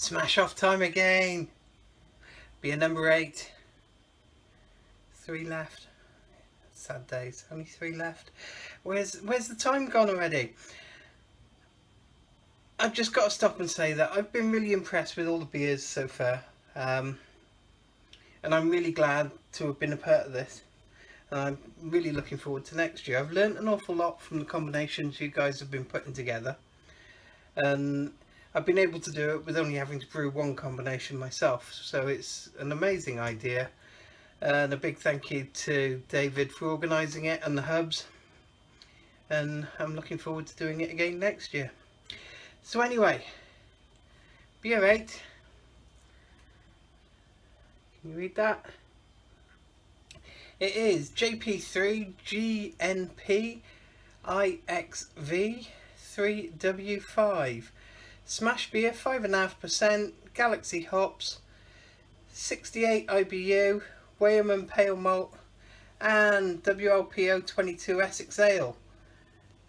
Smash off time again. Beer number 8. 3 left. Sad days. Only 3 left. Where's the time gone already? I've just got to stop and say that I've been really impressed with all the beers so far. And I'm really glad to have been a part of this. And I'm really looking forward to next year. I've learnt an awful lot from the combinations you guys have been putting together. And I've been able to do it with only having to brew one combination myself. So it's an amazing idea. And a big thank you to David for organising it and the hubs. And I'm looking forward to doing it again next year. So anyway, beer 8. Can you read that? It is JP3-GNP-IXV-3W5. Smash beer, 5.5%, Galaxy hops, 68 IBU, Weyerman pale malt, and WLPO 22 Essex ale.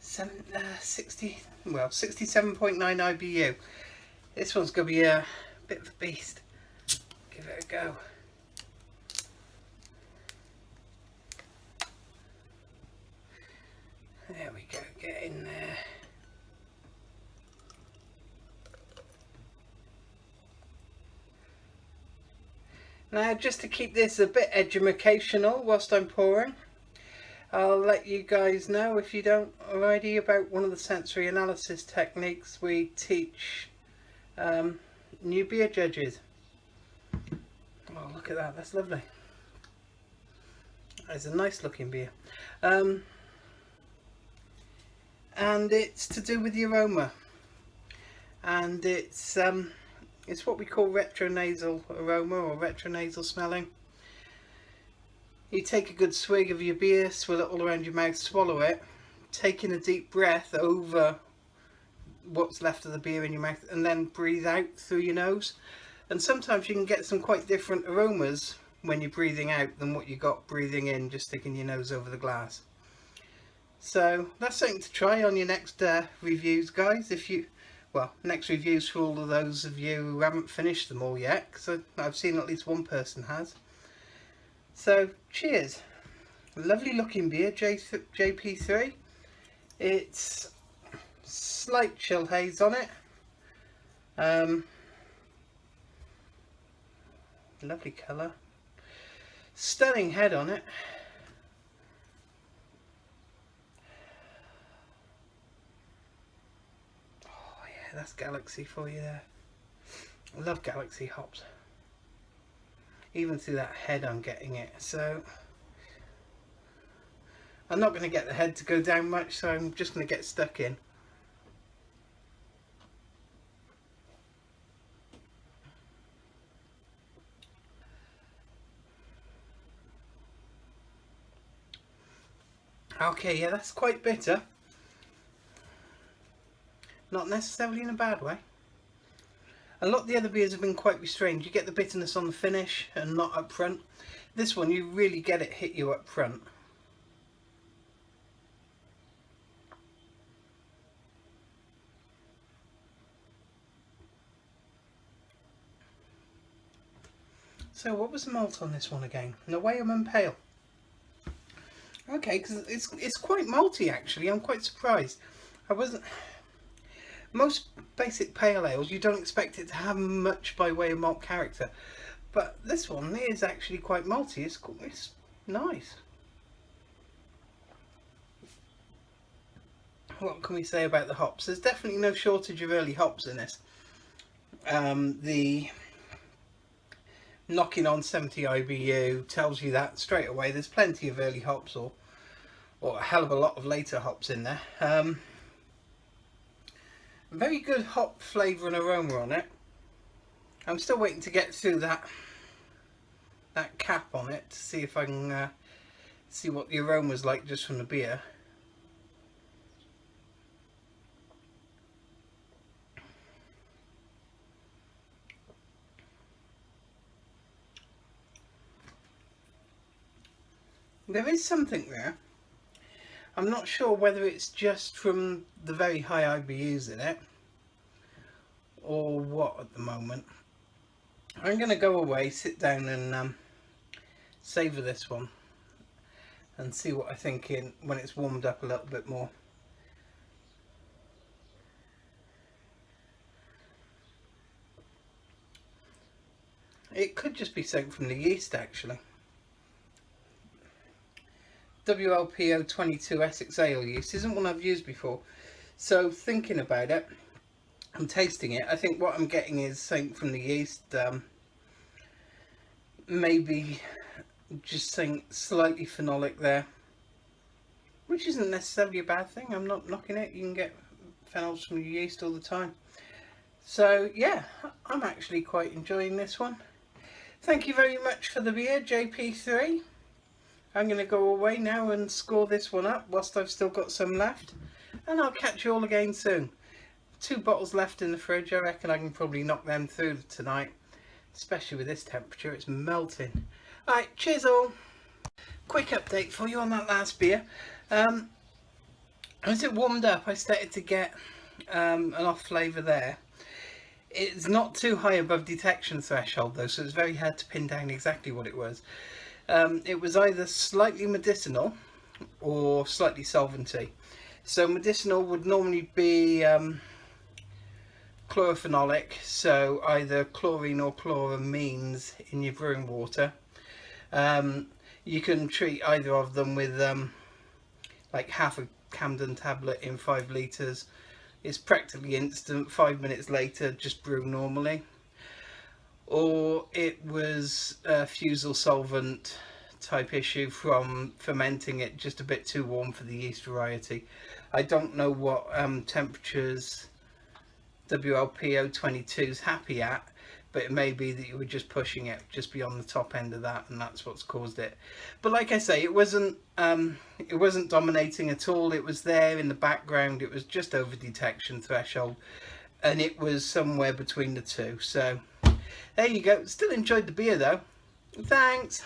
67.9 IBU. This one's going to be a bit of a beast. Give it a go. There we go, get in there. Now, just to keep this a bit educational whilst I'm pouring, I'll let you guys know, if you don't already, about one of the sensory analysis techniques we teach new beer judges. Oh, look at that, that's lovely. It's a nice looking beer. And it's to do with the aroma. And it's what we call retronasal aroma, or retronasal smelling. You take a good swig of your beer, swill it all around your mouth, swallow it, taking a deep breath over what's left of the beer in your mouth, and then breathe out through your nose. And sometimes you can get some quite different aromas when you're breathing out than what you got breathing in, just sticking your nose over the glass. So that's something to try on your next reviews, guys. Next reviews for all of those of you who haven't finished them all yet, because I've seen at least one person has. So cheers. Lovely looking beer, JP3. It's slight chill haze on it. Lovely colour. Stunning head on it. That's Galaxy for you there. I love Galaxy hops. Even through that head I'm getting it. So I'm not going to get the head to go down much, so I'm just going to get stuck in. Okay, yeah, that's quite bitter. Not necessarily in a bad way. A lot of the other beers have been quite restrained. You get the bitterness on the finish and not up front. This one, you really get it hit you up front. So what was the malt on this one again? The Weyerman pale. Okay, because it's quite malty actually. I'm quite surprised. Most basic pale ales, you don't expect it to have much by way of malt character, but this one is actually quite malty. It's nice. What can we say about the hops? There's definitely no shortage of early hops in this. The knocking on 70 IBU tells you that straight away. There's plenty of early hops or a hell of a lot of later hops in there. Very good hop flavour and aroma on it. I'm still waiting to get through that cap on it to see if I can see what the aroma's like just from the beer. There is something there. I'm not sure whether it's just from the very high IBUs in it, or what at the moment. I'm going to go away, sit down and savour this one and see what I think when it's warmed up a little bit more. It could just be soaked from the yeast actually. WLPO22 Essex ale yeast isn't one I've used before, so thinking about it and tasting it, I think what I'm getting is something from the yeast, maybe just something slightly phenolic there, which isn't necessarily a bad thing. I'm not knocking it, you can get phenols from the yeast all the time. So yeah, I'm actually quite enjoying this one. Thank you very much for the beer, JP3. I'm going to go away now and score this one up whilst I've still got some left, and I'll catch you all again soon. 2 bottles left in the fridge. I reckon I can probably knock them through tonight, especially with this temperature. It's melting. Alright, cheers all. Quick update for you on that last beer. As it warmed up, I started to get an off flavour there. It's not too high above detection threshold though, so it's very hard to pin down exactly what it was. It was either slightly medicinal or slightly solventy. So medicinal would normally be chlorophenolic, so either chlorine or chloramines in your brewing water. You can treat either of them with like half a Camden tablet in 5 litres. It's practically instant, 5 minutes later just brew normally. Or it was a fusel solvent type issue from fermenting it just a bit too warm for the yeast variety. I don't know what temperatures WLPO22 is happy at, but it may be that you were just pushing it just beyond the top end of that, and that's what's caused it. But like I say, it wasn't dominating at all. It was there in the background. It was just over detection threshold, and it was somewhere between the two. So there you go. Still enjoyed the beer though. Thanks.